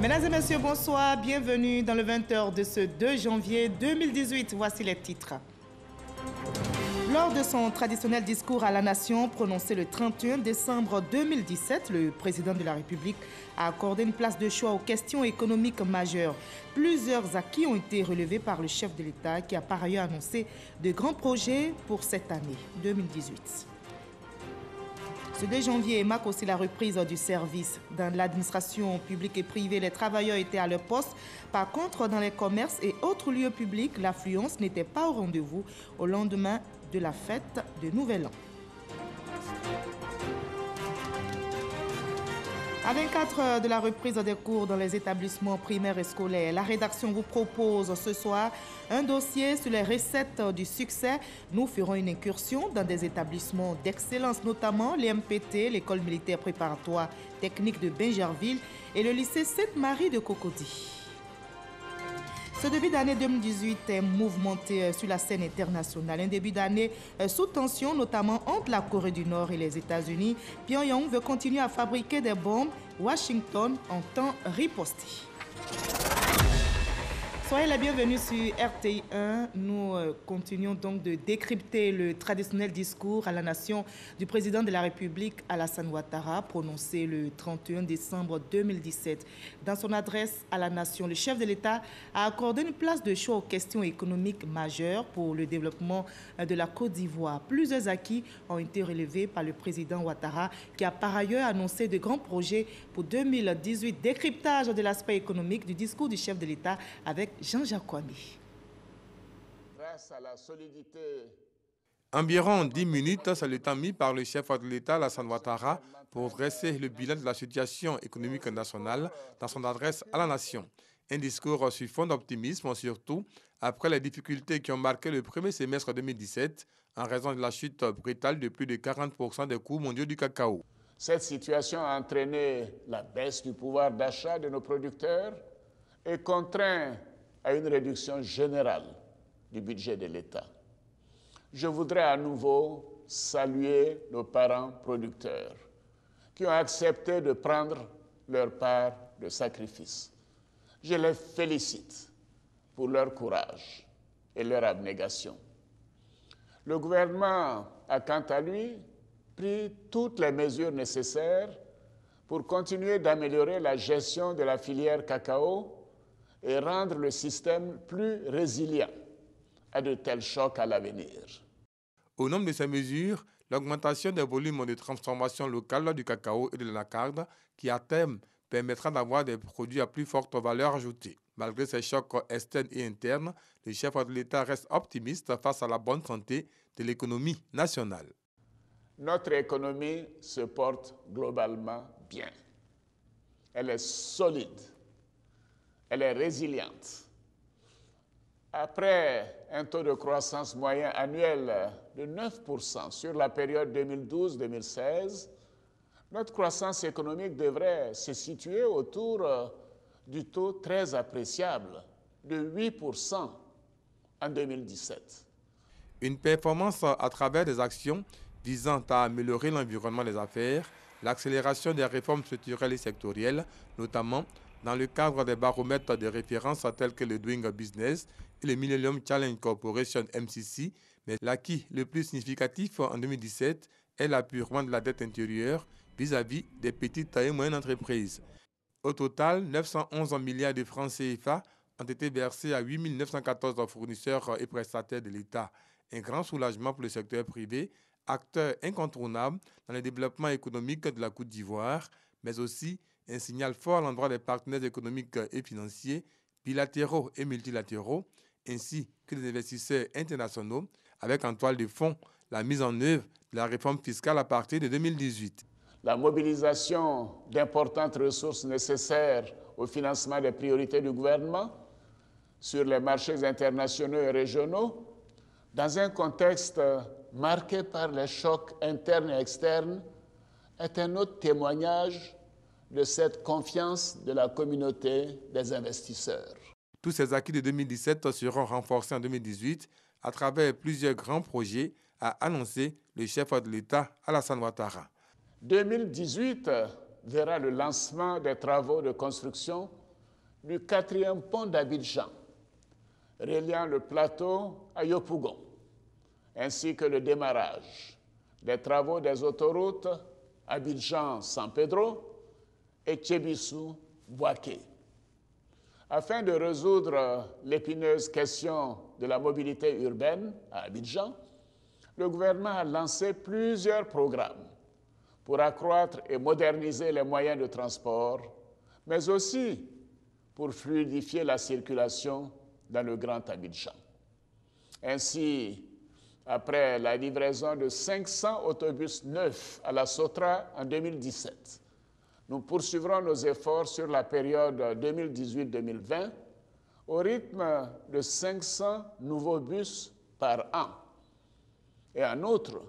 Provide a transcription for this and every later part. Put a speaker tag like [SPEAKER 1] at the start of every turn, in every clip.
[SPEAKER 1] Mesdames et messieurs, bonsoir. Bienvenue dans le 20h de ce 2 janvier 2018. Voici les titres. Lors de son traditionnel discours à la nation prononcé le 31 décembre 2017, le président de la République a accordé une place de choix aux questions économiques majeures. Plusieurs acquis ont été relevés par le chef de l'État qui a par ailleurs annoncé de grands projets pour cette année 2018. Ce 2 janvier marque aussi la reprise du service. Dans l'administration publique et privée, les travailleurs étaient à leur poste. Par contre, dans les commerces et autres lieux publics, l'affluence n'était pas au rendez-vous au lendemain de la fête de Nouvel An. À 24 heures de la reprise des cours dans les établissements primaires et scolaires, la rédaction vous propose ce soir un dossier sur les recettes du succès. Nous ferons une incursion dans des établissements d'excellence, notamment l'EMPT, l'école militaire préparatoire technique de Bingerville et le lycée Sainte-Marie de Cocody. Ce début d'année 2018 est mouvementé sur la scène internationale. Un début d'année sous tension, notamment entre la Corée du Nord et les États-Unis. Pyongyang veut continuer à fabriquer des bombes. Washington entend riposter. Soyez les bienvenus sur RTI 1. Nous continuons donc de décrypter le traditionnel discours à la nation du président de la République, Alassane Ouattara, prononcé le 31 décembre 2017. Dans son adresse à la nation, le chef de l'État a accordé une place de choix aux questions économiques majeures pour le développement de la Côte d'Ivoire. Plusieurs acquis ont été relevés par le président Ouattara, qui a par ailleurs annoncé de grands projets pour 2018. Décryptage de l'aspect économique du discours du chef de l'État avec Jean-Jacques Kwame.
[SPEAKER 2] Grâce à la solidité.
[SPEAKER 3] Environ 10 minutes, c'est le temps mis par le chef de l'État, Alassane Ouattara, pour dresser le bilan de la situation économique nationale dans son adresse à la nation. Un discours sur fond d'optimisme, surtout après les difficultés qui ont marqué le premier semestre 2017 en raison de la chute brutale de plus de 40% des coûts mondiaux du cacao.
[SPEAKER 2] Cette situation a entraîné la baisse du pouvoir d'achat de nos producteurs et contraint à une réduction générale du budget de l'État. Je voudrais à nouveau saluer nos parents producteurs qui ont accepté de prendre leur part de sacrifice. Je les félicite pour leur courage et leur abnégation. Le gouvernement a quant à lui pris toutes les mesures nécessaires pour continuer d'améliorer la gestion de la filière cacao et rendre le système plus résilient à de tels chocs à l'avenir.
[SPEAKER 3] Au nombre de ces mesures, l'augmentation des volumes de transformation locale du cacao et de l'anacarde, qui à terme permettra d'avoir des produits à plus forte valeur ajoutée. Malgré ces chocs externes et internes, le chef de l'État reste optimiste face à la bonne santé de l'économie nationale.
[SPEAKER 2] Notre économie se porte globalement bien. Elle est solide. Elle est résiliente. Après un taux de croissance moyen annuel de 9% sur la période 2012-2016, notre croissance économique devrait se situer autour du taux très appréciable de 8% en 2017.
[SPEAKER 3] Une performance à travers des actions visant à améliorer l'environnement des affaires, l'accélération des réformes structurelles et sectorielles, notamment dans le cadre des baromètres de référence tels que le Doing Business et le Millennium Challenge Corporation MCC, mais l'acquis le plus significatif en 2017 est l'apurement de la dette intérieure vis-à-vis des petites et moyennes entreprises. Au total, 911 milliards de francs CFA ont été versés à 8 914 fournisseurs et prestataires de l'État. Un grand soulagement pour le secteur privé, acteur incontournable dans le développement économique de la Côte d'Ivoire, mais aussi un signal fort à l'endroit des partenaires économiques et financiers, bilatéraux et multilatéraux, ainsi que des investisseurs internationaux, avec en toile de fond la mise en œuvre de la réforme fiscale à partir de 2018.
[SPEAKER 2] La mobilisation d'importantes ressources nécessaires au financement des priorités du gouvernement sur les marchés internationaux et régionaux, dans un contexte marqué par les chocs internes et externes, est un autre témoignage de cette confiance de la communauté des investisseurs.
[SPEAKER 3] Tous ces acquis de 2017 seront renforcés en 2018 à travers plusieurs grands projets, a annoncé le chef de l'État, Alassane Ouattara.
[SPEAKER 2] 2018 verra le lancement des travaux de construction du 4e pont d'Abidjan, reliant le plateau à Yopougon, ainsi que le démarrage des travaux des autoroutes Abidjan-San Pedro et Thiébissou-Boaké. Afin de résoudre l'épineuse question de la mobilité urbaine à Abidjan, le gouvernement a lancé plusieurs programmes pour accroître et moderniser les moyens de transport, mais aussi pour fluidifier la circulation dans le Grand Abidjan. Ainsi, après la livraison de 500 autobus neufs à la Sotra en 2017, nous poursuivrons nos efforts sur la période 2018-2020 au rythme de 500 nouveaux bus par an. Et en outre,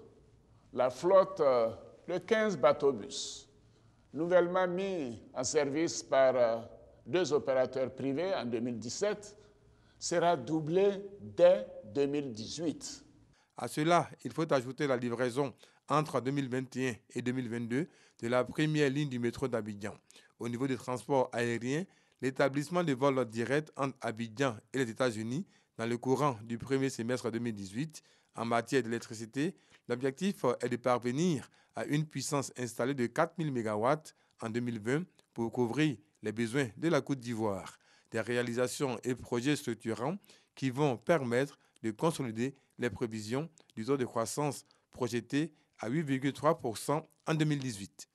[SPEAKER 2] la flotte de 15 bateaux-bus, nouvellement mis en service par 2 opérateurs privés en 2017, sera doublée dès 2018.
[SPEAKER 3] À cela, il faut ajouter la livraison entre 2021 et 2022 de la première ligne du métro d'Abidjan. Au niveau des transports aériens, l'établissement de vols directs entre Abidjan et les États-Unis dans le courant du premier semestre 2018. En matière d'électricité, l'objectif est de parvenir à une puissance installée de 4000 MW en 2020 pour couvrir les besoins de la Côte d'Ivoire. Des réalisations et projets structurants qui vont permettre de consolider les prévisions du taux de croissance projeté à 8,3% en 2018.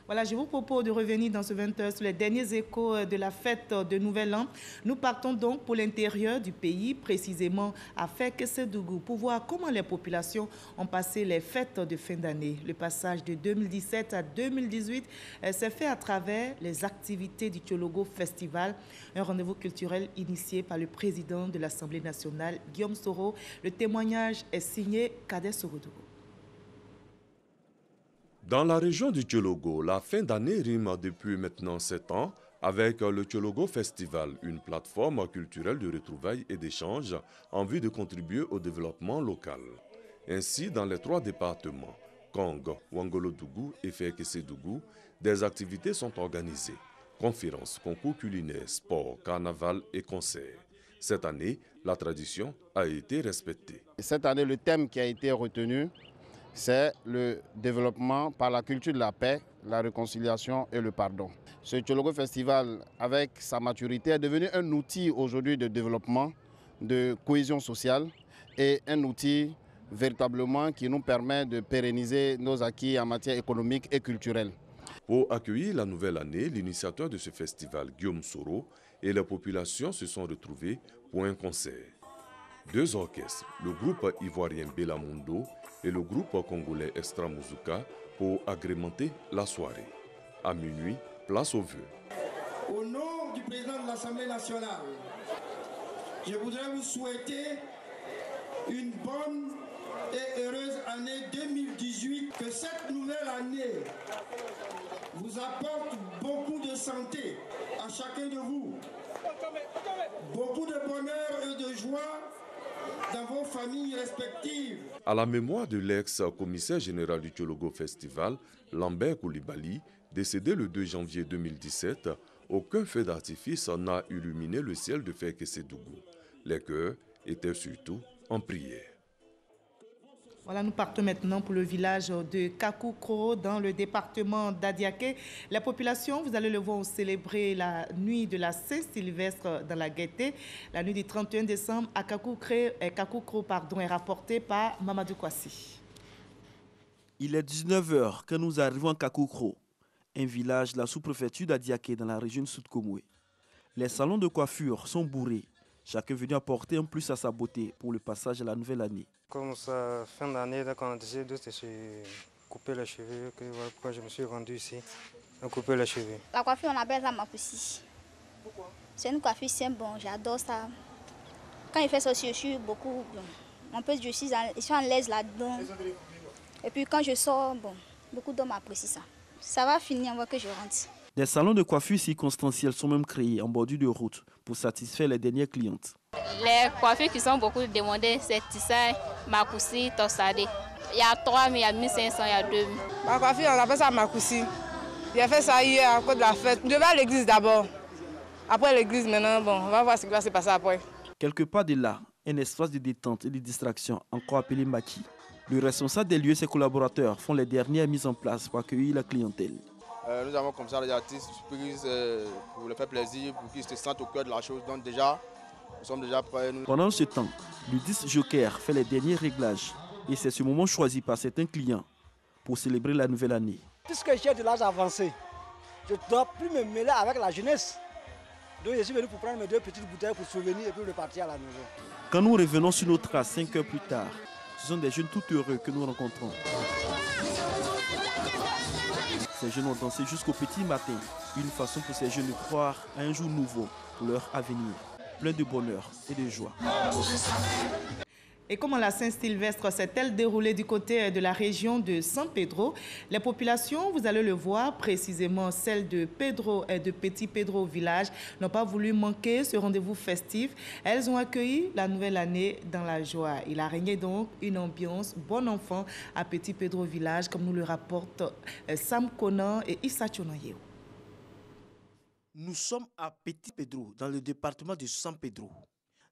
[SPEAKER 1] Voilà, je vous propose de revenir dans ce 20h sur les derniers échos de la fête de Nouvel An. Nous partons donc pour l'intérieur du pays, précisément à Fès-Késédougou, pour voir comment les populations ont passé les fêtes de fin d'année. Le passage de 2017 à 2018 s'est fait à travers les activités du Tchologo Festival, un rendez-vous culturel initié par le président de l'Assemblée nationale, Guillaume Soro. Le témoignage est signé Kader Sorodougou.
[SPEAKER 4] Dans la région du Tchologo, la fin d'année rime depuis maintenant 7 ans avec le Tchologo Festival, une plateforme culturelle de retrouvailles et d'échanges en vue de contribuer au développement local. Ainsi, dans les 3 départements, Kong, Ouangolodougou et Fès-Késédougou, des activités sont organisées. Conférences, concours culinaires, sports, carnaval et concerts. Cette année, la tradition a été respectée.
[SPEAKER 5] Cette année, le thème qui a été retenu, c'est le développement par la culture de la paix, la réconciliation et le pardon. Ce Tchologo Festival, avec sa maturité, est devenu un outil aujourd'hui de développement, de cohésion sociale et un outil véritablement qui nous permet de pérenniser nos acquis en matière économique et culturelle.
[SPEAKER 4] Pour accueillir la nouvelle année, l'initiateur de ce festival, Guillaume Soro, et la population se sont retrouvés pour un concert. 2 orchestres, le groupe ivoirien Belamundo et le groupe congolais Extra Muzuka pour agrémenter la soirée. À minuit, place aux vœux.
[SPEAKER 6] Au nom du président de l'Assemblée nationale, je voudrais vous souhaiter une bonne et heureuse année 2018. Que cette nouvelle année vous apporte beaucoup de santé à chacun de vous, beaucoup de bonheur et de joie dans vos familles respectives.
[SPEAKER 4] À la mémoire de l'ex-commissaire général du Tchologo Festival, Lambert Koulibaly, décédé le 2 janvier 2017, aucun feu d'artifice n'a illuminé le ciel de Fès-Késédougou. Les cœurs étaient surtout en prière.
[SPEAKER 1] Voilà, nous partons maintenant pour le village de Kakoukro dans le département d'Adiaké. La population, vous allez le voir, célébrer la nuit de la Saint-Sylvestre dans la gaieté. La nuit du 31 décembre à Kakoukro est rapportée par Mamadou Kwasi.
[SPEAKER 7] Il est 19h quand nous arrivons à Kakoukro, un village de la sous-préfecture d'Adiaké dans la région de Soud-Komoué. Les salons de coiffure sont bourrés. Chacun venu apporter un plus à sa beauté pour le passage à la nouvelle année.
[SPEAKER 8] Comme ça, fin d'année, quand on décide de se couper les cheveux, pourquoi je me suis rendu ici, à couper les cheveux.
[SPEAKER 9] La coiffure, on appelle ça Makoussi. Pourquoi? C'est une coiffure simple, bon, j'adore ça. Quand il fait ça aussi, je suis beaucoup, bon, je suis en l'aise là-dedans. Et puis quand je sors, bon, beaucoup d'hommes apprécient ça. Ça va finir avant que je rentre.
[SPEAKER 7] Des salons de coiffure circonstanciels sont même créés en bordure de route pour satisfaire les dernières clientes.
[SPEAKER 10] Les coiffures qui sont beaucoup demandées, c'est Tissay, Makoussi, Tossadé. Il y a 3 000, il y a 1500, il y a 2000.
[SPEAKER 11] Ma coiffure, on appelle ça Makoussi. J'ai fait ça hier à cause de la fête. Je vais à l'église d'abord. Après l'église, maintenant, bon, on va voir ce qui va se passer après.
[SPEAKER 7] Quelque part de là, un espace de détente et de distraction, encore appelé Maki. Le responsable des lieux et ses collaborateurs font les dernières mises en place pour accueillir la clientèle.
[SPEAKER 12] Nous avons comme ça des artistes surprises pour leur faire plaisir, pour qu'ils se sentent au cœur de la chose. Donc déjà, nous sommes déjà prêts.
[SPEAKER 7] Pendant ce temps, le 10 Joker fait les derniers réglages et c'est ce moment choisi par certains clients pour célébrer la nouvelle année.
[SPEAKER 13] Puisque j'ai de l'âge avancé, je ne dois plus me mêler avec la jeunesse. Donc je suis venu pour prendre mes 2 petites bouteilles pour souvenir et puis repartir à la maison.
[SPEAKER 7] Quand nous revenons sur nos traces 5 heures plus tard, ce sont des jeunes tout heureux que nous rencontrons. Ces jeunes ont dansé jusqu'au petit matin. Une façon pour ces jeunes de croire à un jour nouveau pour leur avenir, plein de bonheur et de joie.
[SPEAKER 1] Et comment la Saint-Sylvestre s'est-elle déroulée du côté de la région de San Pedro? Les populations, vous allez le voir, précisément celles de Pedro et de Petit Pedro village, n'ont pas voulu manquer ce rendez-vous festif. Elles ont accueilli la nouvelle année dans la joie. Il a régné donc une ambiance bon enfant à Petit Pedro village, comme nous le rapportent Sam Conan et Issa Tchonoyeo.
[SPEAKER 14] Nous sommes à Petit Pedro, dans le département de San Pedro.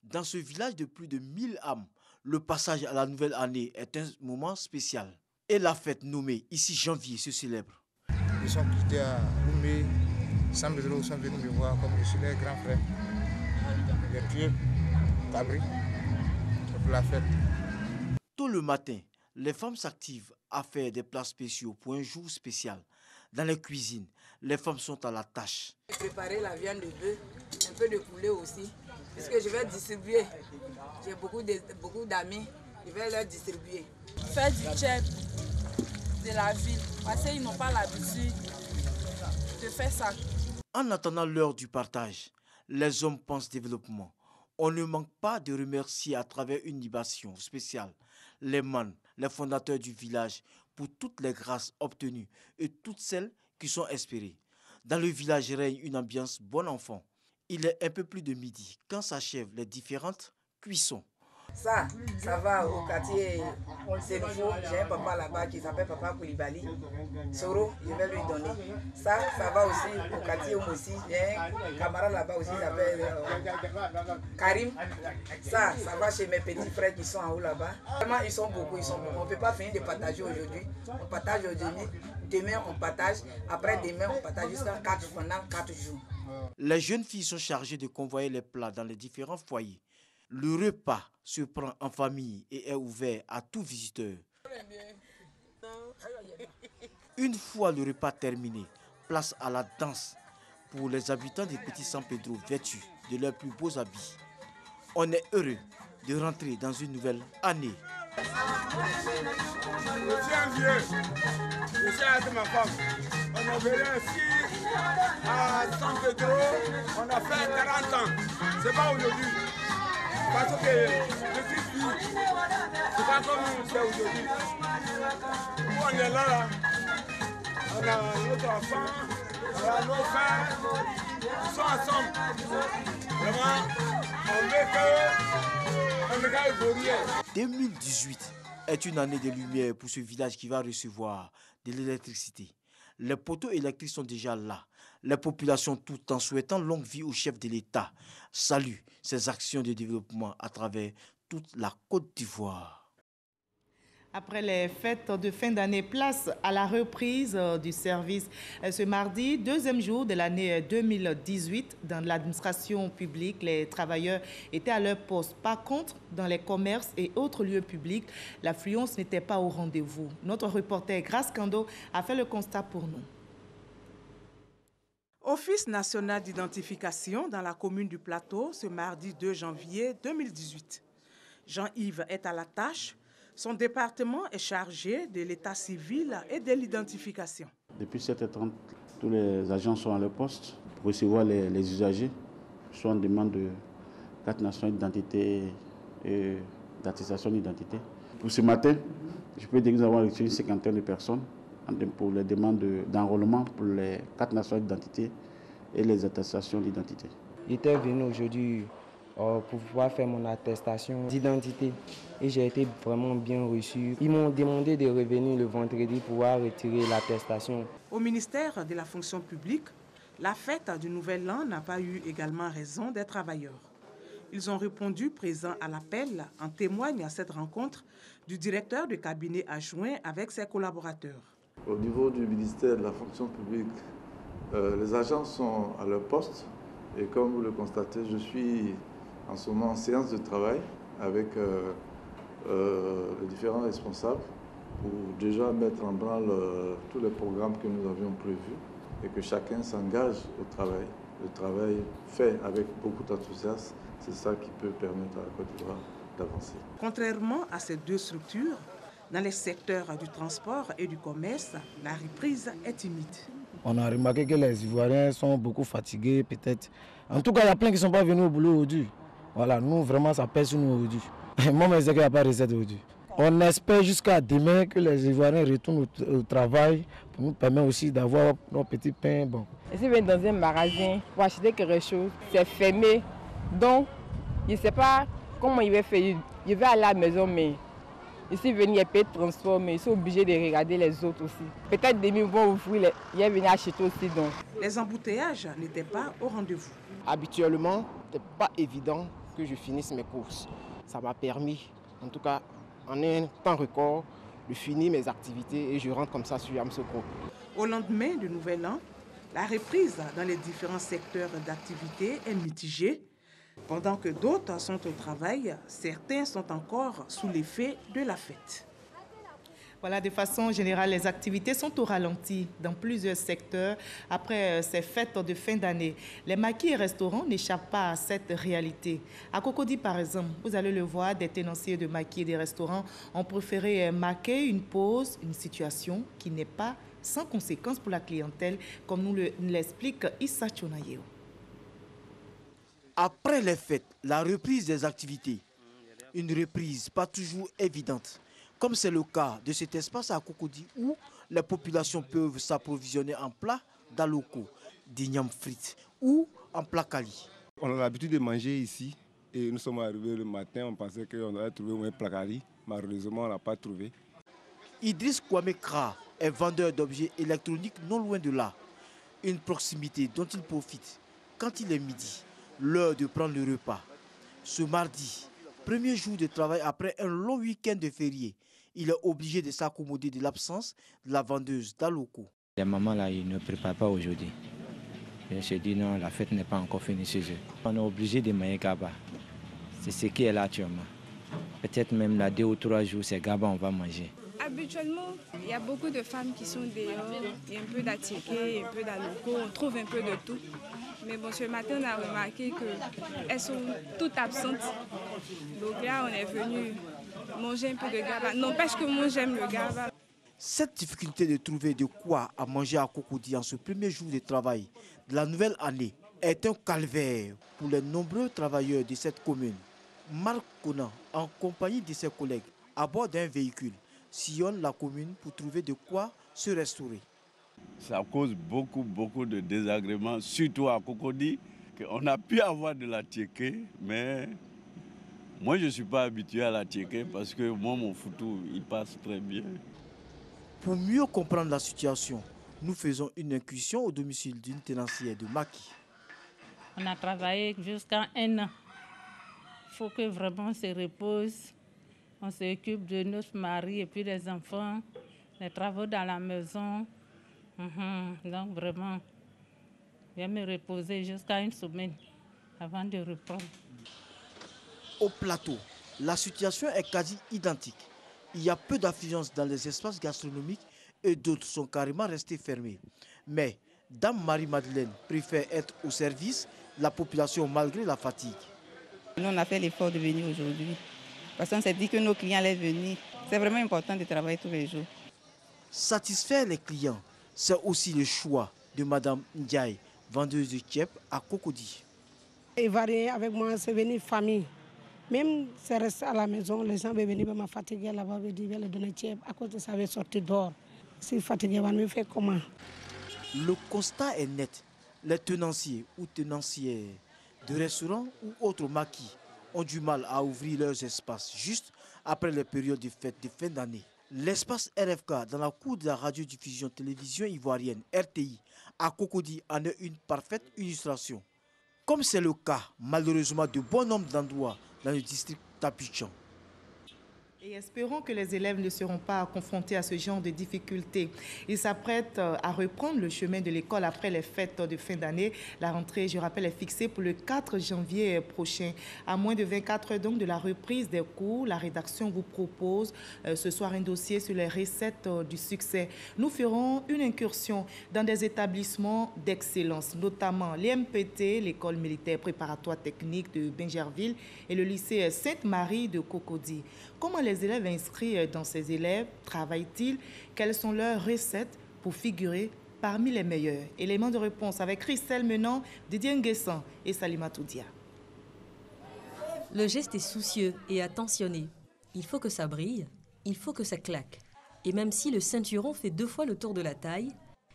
[SPEAKER 14] Dans ce village de plus de 1000 âmes, le passage à la nouvelle année est un moment spécial. Et la fête nommée ici janvier se célèbre.
[SPEAKER 15] Ils sont quittés à Oumé, San Pedro sont venus me voir comme je suis leur grand frère. Les pieds, Tabri, pour la fête.
[SPEAKER 14] Tôt le matin, les femmes s'activent à faire des plats spéciaux pour un jour spécial. Dans les cuisines, les femmes sont à la tâche.
[SPEAKER 16] Préparer la viande de bœuf, un peu de poulet aussi, puisque je vais distribuer. J'ai beaucoup d'amis, je vais leur distribuer.
[SPEAKER 17] Faire du tchèp de la ville, parce qu'ils n'ont pas l'habitude de faire ça.
[SPEAKER 14] En attendant l'heure du partage, les hommes pensent développement. On ne manque pas de remercier à travers une libation spéciale les man, les fondateurs du village, pour toutes les grâces obtenues et toutes celles qui sont espérées. Dans le village règne une ambiance bon enfant. Il est un peu plus de midi quand s'achèvent les différentes cuissons.
[SPEAKER 16] Ça va au quartier Sénifo. J'ai un papa là-bas qui s'appelle Papa Koulibaly. Soro, je vais lui donner. Ça va aussi au quartier Omossi. J'ai un camarade là-bas aussi qui s'appelle Karim. Ça va chez mes petits frères qui sont en haut là-bas. Vraiment, ils sont beaucoup. On ne peut pas finir de partager aujourd'hui. On partage aujourd'hui. Demain, on partage. Après demain, on partage jusqu'à 4 jours.
[SPEAKER 14] Les jeunes filles sont chargées de convoyer les plats dans les différents foyers. Le repas se prend en famille et est ouvert à tout visiteur. Une fois le repas terminé, place à la danse pour les habitants des Petits San Pedro vêtus de leurs plus beaux habits. On est heureux de rentrer dans une nouvelle année.
[SPEAKER 18] Je suis un vieux, je suis avec ma femme. On est venu ici à San Pedro, on a fait 40 ans. C'est pas aujourd'hui. Parce que je suis vieux. C'est pas comme c'est aujourd'hui. Nous, on est là. On a notre enfant, on a nos frères. Ils sont ensemble. Vraiment, on veut que évoluer.
[SPEAKER 14] 2018 est une année de lumière pour ce village qui va recevoir de l'électricité. Les poteaux électriques sont déjà là. La population, tout en souhaitant longue vie au chef de l'État, salue ces actions de développement à travers toute la Côte d'Ivoire.
[SPEAKER 1] Après les fêtes de fin d'année, place à la reprise du service. Ce mardi, deuxième jour de l'année 2018, dans l'administration publique, les travailleurs étaient à leur poste. Par contre, dans les commerces et autres lieux publics, l'affluence n'était pas au rendez-vous. Notre reporter Grace Kando a fait le constat pour nous.
[SPEAKER 19] Office national d'identification dans la commune du Plateau ce mardi 2 janvier 2018. Jean-Yves est à la tâche. Son département est chargé de l'état civil et de l'identification.
[SPEAKER 20] Depuis 7h30, tous les agents sont à leur poste pour recevoir les usagers, soit en demande de carte nationale d'identité et d'attestation d'identité. Pour ce matin, je peux dire que nous avons reçu une cinquantaine de personnes pour les demandes d'enrôlement pour les cartes nationales d'identité et les attestations d'identité.
[SPEAKER 21] J'étais venu aujourd'hui pour pouvoir faire mon attestation d'identité et j'ai été vraiment bien reçu. Ils m'ont demandé de revenir le vendredi pour pouvoir retirer l'attestation.
[SPEAKER 19] Au ministère de la fonction publique, La fête du Nouvel An n'a pas eu également raison des travailleurs. Ils ont répondu présents à l'appel, en témoigne à cette rencontre du directeur de cabinet adjoint avec ses collaborateurs.
[SPEAKER 2] Au niveau du ministère de la fonction publique, les agents sont à leur poste et comme vous le constatez, je suis en ce moment en séance de travail avec les différents responsables pour déjà mettre en branle tous les programmes que nous avions prévus et que chacun s'engage au travail. Le travail fait avec beaucoup d'enthousiasme, c'est ça qui peut permettre à la Côte d'Ivoire d'avancer.
[SPEAKER 19] Contrairement à ces deux structures, dans les secteurs du transport et du commerce, la reprise est timide.
[SPEAKER 22] On a remarqué que les Ivoiriens sont beaucoup fatigués, peut-être. En tout cas, il y a plein qui ne sont pas venus au boulot aujourd'hui. Voilà, nous, vraiment, ça pèse sur nous aujourd'hui. Moi, je sais qu'il n'y a pas de recette aujourd'hui. On espère jusqu'à demain que les Ivoiriens retournent au travail pour nous permettre aussi d'avoir nos petits pains. Bon.
[SPEAKER 11] Je suis venu dans un magasin pour acheter quelque chose. C'est fermé. Donc, je ne sais pas comment il va faire. Je vais aller à la maison, mais je suis venu, il y a peu de transport, mais je suis obligé de regarder les autres aussi. Peut-être demain, vont ouvrir, il est venu acheter aussi. Donc.
[SPEAKER 19] Les embouteillages n'étaient pas au rendez-vous.
[SPEAKER 23] Habituellement, ce n'est pas évident que je finisse mes courses. Ça m'a permis, en tout cas, en un temps record, de finir mes activités et je rentre comme ça sur Yamoussoukro.
[SPEAKER 19] Au lendemain du Nouvel An, la reprise dans les différents secteurs d'activité est mitigée. Pendant que d'autres sont au travail, certains sont encore sous l'effet de la fête. Voilà, de façon générale, les activités sont au ralenti dans plusieurs secteurs après ces fêtes de fin d'année. Les maquis et restaurants n'échappent pas à cette réalité. À Cocody, par exemple, vous allez le voir, des tenanciers de maquis et des restaurants ont préféré marquer une pause, une situation qui n'est pas sans conséquence pour la clientèle, comme nous l'explique Issa Chonayeo.
[SPEAKER 14] Après les fêtes, la reprise des activités. Une reprise pas toujours évidente, comme c'est le cas de cet espace à Cocody où les populations peuvent s'approvisionner en plats dans locaux, d'igname frites ou en plats quali.
[SPEAKER 24] On a l'habitude de manger ici et nous sommes arrivés le matin, on pensait qu'on allait trouver un plat quali. Malheureusement, on n'a pas trouvé.
[SPEAKER 14] Idriss Kwame Kra est vendeur d'objets électroniques non loin de là. Une proximité dont il profite quand il est midi, l'heure de prendre le repas. Ce mardi, premier jour de travail après un long week-end de férié, il est obligé de s'accommoder de l'absence de la vendeuse d'Aloko.
[SPEAKER 25] Les mamans là, ils ne préparent pas aujourd'hui. Je me suis dit non, la fête n'est pas encore finie chez eux. On est obligé de manger gaba. C'est ce qui est là actuellement. Peut-être même là 2 ou 3 jours, c'est gaba on va manger.
[SPEAKER 26] Habituellement, il y a beaucoup de femmes qui sont dehors, il y a un peu d'attiqué, un peu d'aloko, on trouve un peu de tout. Mais bon, ce matin, on a remarqué qu'elles sont toutes absentes. Donc là, on est venu manger un peu de gaba. N'empêche que moi, j'aime le gaba.
[SPEAKER 14] Cette difficulté de trouver de quoi à manger à Cocody en ce premier jour de travail de la nouvelle année est un calvaire pour les nombreux travailleurs de cette commune. Marc Conan, en compagnie de ses collègues, à bord d'un véhicule, sillonne la commune pour trouver de quoi se restaurer.
[SPEAKER 27] Ça cause beaucoup de désagréments, surtout à Cocody, qu'on a pu avoir de la tchéké, mais moi je ne suis pas habitué à la tchéké parce que moi mon foutou il passe très bien.
[SPEAKER 14] Pour mieux comprendre la situation, nous faisons une incursion au domicile d'une tenancière de maquis.
[SPEAKER 28] On a travaillé jusqu'à 1 an. Il faut que vraiment on se repose. On s'occupe de notre mari et puis des enfants, les travaux dans la maison. Donc vraiment, je vais me reposer jusqu'à 1 semaine avant de reprendre.
[SPEAKER 14] Au plateau, la situation est quasi identique. Il y a peu d'affluence dans les espaces gastronomiques et d'autres sont carrément restés fermés. Mais Dame Marie-Madeleine préfère être au service de la population malgré la fatigue.
[SPEAKER 29] Nous, on a fait l'effort de venir aujourd'hui. Parce qu'on s'est dit que nos clients allaient venir. C'est vraiment important de travailler tous les jours.
[SPEAKER 14] Satisfaire les clients, c'est aussi le choix de Mme Ndiaye, vendeuse de tchèp à Cocody.
[SPEAKER 30] Ivoirien avec moi, c'est venir famille. Même si c'est resté à la maison, les gens veulent venir me fatiguer là-bas, veulent dire, le donner tchèp. À cause de ça, je vais sortir dehors. Si fatigué, on me fait comment?
[SPEAKER 14] Le constat est net. Les tenanciers ou tenancières de restaurants ou autres maquis ont du mal à ouvrir leurs espaces juste après les périodes de fête de fin d'année. L'espace RFK dans la cour de la radiodiffusion télévision ivoirienne RTI à Cocody en est une parfaite illustration. Comme c'est le cas malheureusement de bon nombre d'endroits dans le district d'Abidjan.
[SPEAKER 1] Et espérons que les élèves ne seront pas confrontés à ce genre de difficultés. Ils s'apprêtent à reprendre le chemin de l'école après les fêtes de fin d'année. La rentrée, je rappelle, est fixée pour le 4 janvier prochain. À moins de 24 heures donc de la reprise des cours, la rédaction vous propose ce soir un dossier sur les recettes du succès. Nous ferons une incursion dans des établissements d'excellence, notamment l'IMPT, l'école militaire préparatoire technique de Bingerville et le lycée Sainte-Marie de Cocody. Comment les élèves inscrits dans ces élèves travaillent-ils? Quelles sont leurs recettes pour figurer parmi les meilleurs? Éléments de réponse avec Christelle Menant, Didier Nguessan et Salima Toudia.
[SPEAKER 3] Le geste est soucieux et attentionné. Il faut que ça brille, il faut que ça claque. Et même si le ceinturon fait 2 fois le tour de la taille,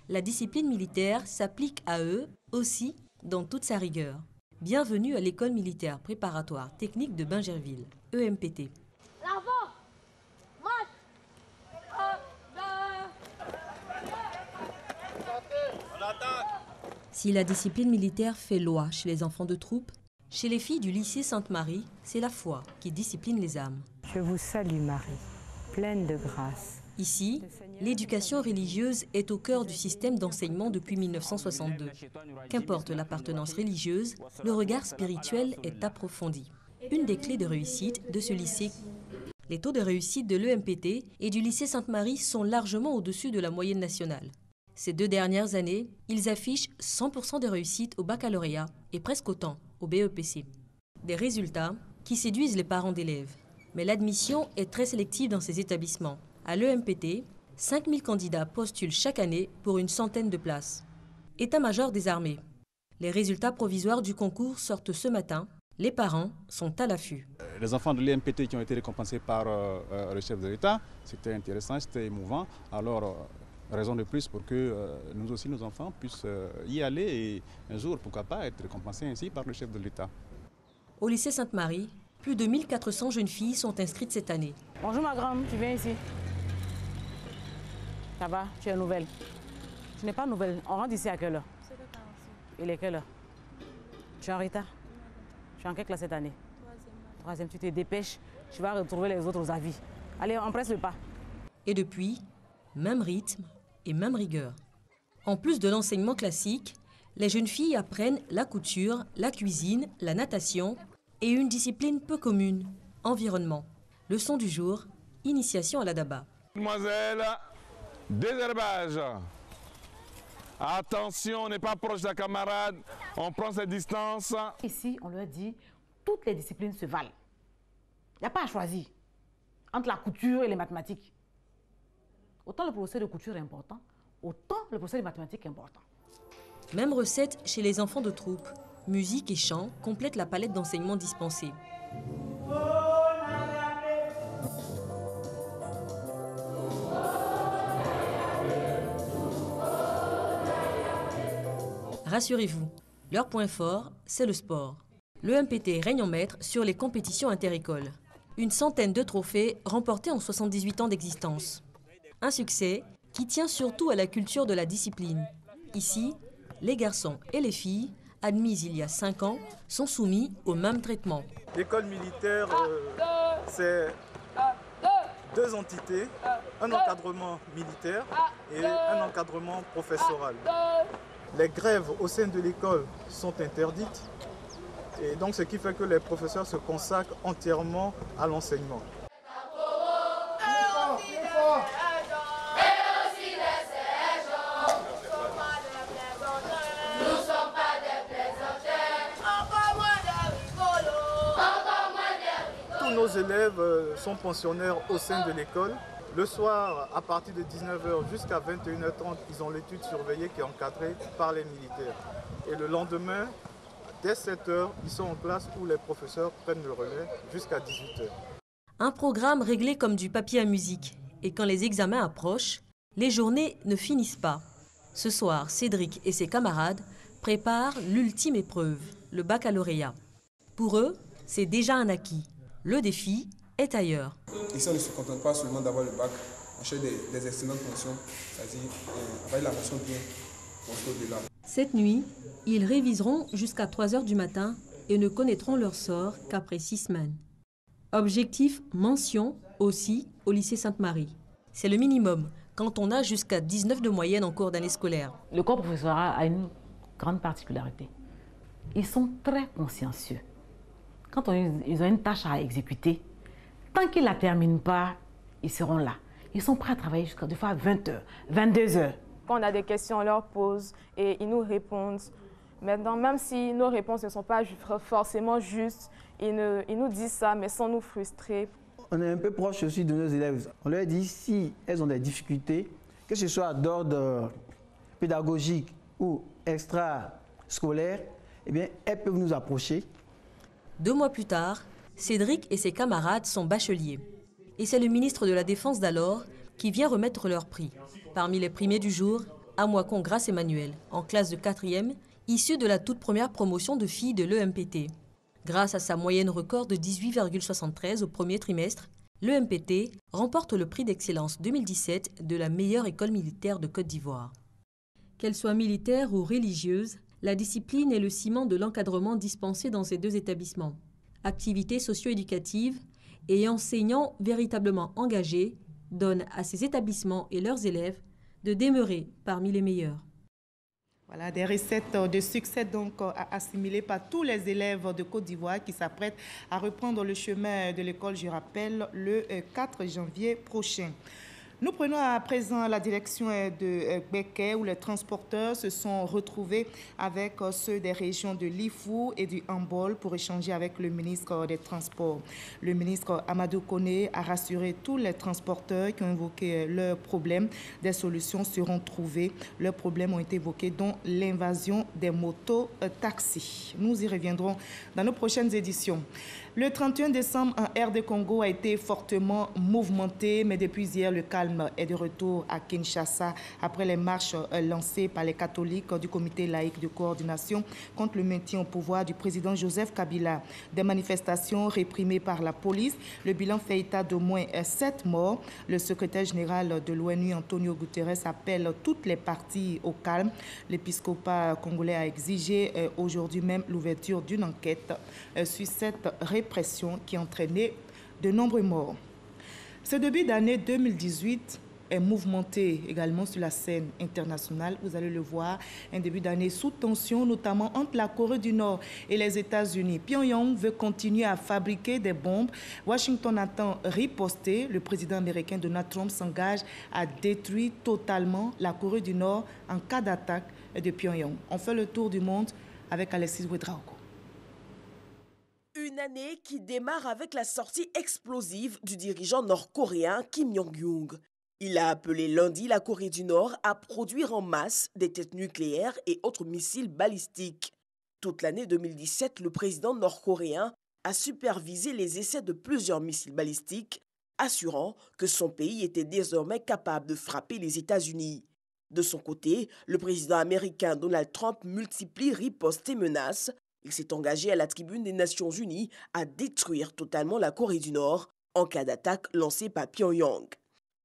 [SPEAKER 3] la discipline militaire s'applique à eux aussi dans toute sa rigueur. Bienvenue à l'école militaire préparatoire technique de Bingerville, EMPT. Si la discipline militaire fait loi chez les enfants de troupe, chez les filles du lycée Sainte-Marie, c'est la foi qui discipline les âmes.
[SPEAKER 4] Je vous salue Marie, pleine de grâce.
[SPEAKER 3] Ici, l'éducation religieuse est au cœur du système d'enseignement depuis 1962. Qu'importe l'appartenance religieuse, le regard spirituel est approfondi. Une des clés de réussite de ce lycée. Les taux de réussite de l'EMPT et du lycée Sainte-Marie sont largement au-dessus de la moyenne nationale. Ces 2 dernières années, ils affichent 100% de réussite au baccalauréat et presque autant au BEPC. Des résultats qui séduisent les parents d'élèves. Mais l'admission est très sélective dans ces établissements. À l'EMPT, 5000 candidats postulent chaque année pour une centaine de places. État-major des armées. Les résultats provisoires du concours sortent ce matin. Les parents sont à l'affût.
[SPEAKER 5] Les enfants de l'EMPT qui ont été récompensés par le chef de l'État, c'était intéressant, c'était émouvant. Alors, raison de plus pour que nous aussi, nos enfants, puissent y aller et un jour, pourquoi pas, être récompensés ainsi par le chef de l'État.
[SPEAKER 3] Au lycée Sainte-Marie, plus de 1400 jeunes filles sont inscrites cette année.
[SPEAKER 4] Bonjour ma grande, tu viens ici? Ça va, tu es nouvelle? Tu n'es pas nouvelle, on rentre ici à quelle heure? Il est quelle heure? Tu es en retard? Tu es en quelle classe cette année? Troisième, tu te dépêches, tu vas retrouver les autres aux avis. Allez, on presse le pas.
[SPEAKER 3] Et depuis, même rythme et même rigueur. En plus de l'enseignement classique, les jeunes filles apprennent la couture, la cuisine, la natation et une discipline peu commune, environnement. Leçon du jour, initiation à la daba.
[SPEAKER 6] Mademoiselle, désherbage. Attention, on n'est pas proche d'un camarade, on prend ses distances.
[SPEAKER 4] Ici, on leur dit, toutes les disciplines se valent. Il n'y a pas à choisir entre la couture et les mathématiques. Autant le professeur de couture est important, autant le professeur de mathématiques est important.
[SPEAKER 3] Même recette chez les enfants de troupe. Musique et chant complètent la palette d'enseignement dispensée. Rassurez-vous, leur point fort, c'est le sport. L'EMPT règne en maître sur les compétitions interécoles. Une centaine de trophées remportés en 78 ans d'existence. Un succès qui tient surtout à la culture de la discipline. Ici, les garçons et les filles, admis il y a 5 ans, sont soumis au même traitement.
[SPEAKER 7] L'école militaire, c'est 2 entités, un encadrement militaire et un encadrement professoral. Les grèves au sein de l'école sont interdites et donc ce qui fait que les professeurs se consacrent entièrement à l'enseignement. Tous nos élèves sont pensionnaires au sein de l'école. Le soir, à partir de 19h jusqu'à 21h30, ils ont l'étude surveillée qui est encadrée par les militaires. Et le lendemain, dès 7h, ils sont en classe où les professeurs prennent le relais jusqu'à 18h.
[SPEAKER 3] Un programme réglé comme du papier à musique. Et quand les examens approchent, les journées ne finissent pas. Ce soir, Cédric et ses camarades préparent l'ultime épreuve, le baccalauréat. Pour eux, c'est déjà un acquis. Le défi est ailleurs.
[SPEAKER 8] Ici, on ne se contente pas seulement d'avoir le bac, on cherche des excellentes mentions, c'est-à-dire avec la mention bien, on se au-delà.
[SPEAKER 3] Cette nuit, ils réviseront jusqu'à 3 h du matin et ne connaîtront leur sort qu'après 6 semaines. Objectif, mention aussi au lycée Sainte-Marie. C'est le minimum quand on a jusqu'à 19 de moyenne en cours d'année scolaire.
[SPEAKER 4] Le corps professoral a une grande particularité. Ils sont très consciencieux. Quand ils ont une tâche à exécuter, tant qu'ils ne la terminent pas, ils seront là. Ils sont prêts à travailler jusqu'à des fois 20 h, 22 h.
[SPEAKER 9] Quand on a des questions, on leur pose et ils nous répondent. Maintenant, même si nos réponses ne sont pas forcément justes, ils nous disent ça, mais sans nous frustrer.
[SPEAKER 10] On est un peu proche aussi de nos élèves. On leur dit si elles ont des difficultés, que ce soit d'ordre pédagogique ou extra-scolaire, eh bien, elles peuvent nous approcher.
[SPEAKER 3] 2 mois plus tard, Cédric et ses camarades sont bacheliers. Et c'est le ministre de la Défense d'alors qui vient remettre leur prix. Parmi les primés du jour, Amoakon Grace Emmanuel, en classe de 4e, issue de la toute première promotion de filles de l'EMPT. Grâce à sa moyenne record de 18,73 au premier trimestre, l'EMPT remporte le prix d'excellence 2017 de la meilleure école militaire de Côte d'Ivoire. Qu'elle soit militaire ou religieuse, la discipline est le ciment de l'encadrement dispensé dans ces 2 établissements. Activités socio-éducatives et enseignants véritablement engagés donnent à ces établissements et leurs élèves de demeurer parmi les meilleurs.
[SPEAKER 1] Voilà, des recettes de succès donc assimilées par tous les élèves de Côte d'Ivoire qui s'apprêtent à reprendre le chemin de l'école, je rappelle, le 4 janvier prochain. Nous prenons à présent la direction de Béquet où les transporteurs se sont retrouvés avec ceux des régions de Lifou et du Hambol pour échanger avec le ministre des Transports. Le ministre Amadou Koné a rassuré tous les transporteurs qui ont évoqué leurs problèmes. Des solutions seront trouvées. Leurs problèmes ont été évoqués, dont l'invasion des motos-taxis. Nous y reviendrons dans nos prochaines éditions. Le 31 décembre en RD Congo a été fortement mouvementé, mais depuis hier, le calme est de retour à Kinshasa après les marches lancées par les catholiques du comité laïque de coordination contre le maintien au pouvoir du président Joseph Kabila. Des manifestations réprimées par la police. Le bilan fait état d'au moins 7 morts. Le secrétaire général de l'ONU, Antonio Guterres, appelle toutes les parties au calme. L'épiscopat congolais a exigé aujourd'hui même l'ouverture d'une enquête sur cette répression qui a entraîné de nombreux morts. Ce début d'année 2018 est mouvementé également sur la scène internationale. Vous allez le voir, un début d'année sous tension, notamment entre la Corée du Nord et les États-Unis. Pyongyang veut continuer à fabriquer des bombes. Washington attend riposter. Le président américain Donald Trump s'engage à détruire totalement la Corée du Nord en cas d'attaque de Pyongyang. On fait le tour du monde avec Alexis Ouedraogo.
[SPEAKER 12] Une année qui démarre avec la sortie explosive du dirigeant nord-coréen Kim Jong-un. Il a appelé lundi la Corée du Nord à produire en masse des têtes nucléaires et autres missiles balistiques. Toute l'année 2017, le président nord-coréen a supervisé les essais de plusieurs missiles balistiques, assurant que son pays était désormais capable de frapper les États-Unis. De son côté, le président américain Donald Trump multiplie ripostes et menaces. Il s'est engagé à la tribune des Nations Unies à détruire totalement la Corée du Nord en cas d'attaque lancée par Pyongyang.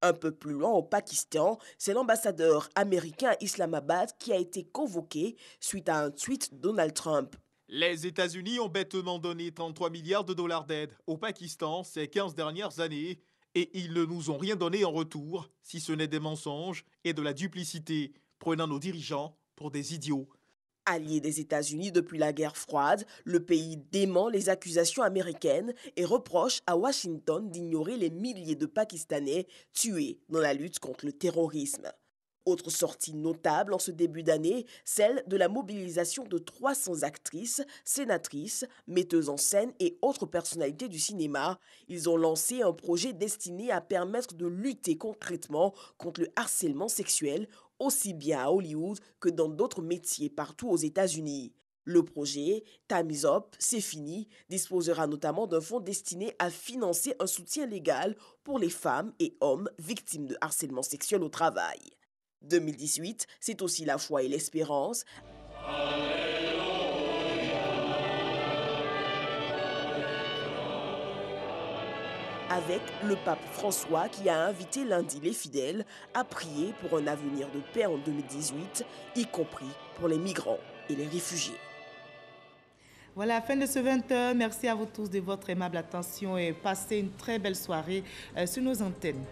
[SPEAKER 12] Un peu plus loin au Pakistan, c'est l'ambassadeur américain à Islamabad qui a été convoqué suite à un tweet de Donald Trump.
[SPEAKER 13] Les États-Unis ont bêtement donné 33 milliards de dollars d'aide au Pakistan ces 15 dernières années et ils ne nous ont rien donné en retour, si ce n'est des mensonges et de la duplicité, prenant nos dirigeants pour des idiots.
[SPEAKER 12] Allié des États-Unis depuis la guerre froide, le pays dément les accusations américaines et reproche à Washington d'ignorer les milliers de Pakistanais tués dans la lutte contre le terrorisme. Autre sortie notable en ce début d'année, celle de la mobilisation de 300 actrices, sénatrices, metteuses en scène et autres personnalités du cinéma. Ils ont lancé un projet destiné à permettre de lutter concrètement contre le harcèlement sexuel, aussi bien à Hollywood que dans d'autres métiers partout aux États-Unis. Le projet, Time is Up, c'est fini, disposera notamment d'un fonds destiné à financer un soutien légal pour les femmes et hommes victimes de harcèlement sexuel au travail. 2018, c'est aussi la foi et l'espérance. avec le pape François qui a invité lundi les fidèles à prier pour un avenir de paix en 2018, y compris pour les migrants et les réfugiés.
[SPEAKER 1] Voilà, fin de ce 20h. Merci à vous tous de votre aimable attention et passez une très belle soirée sur nos antennes.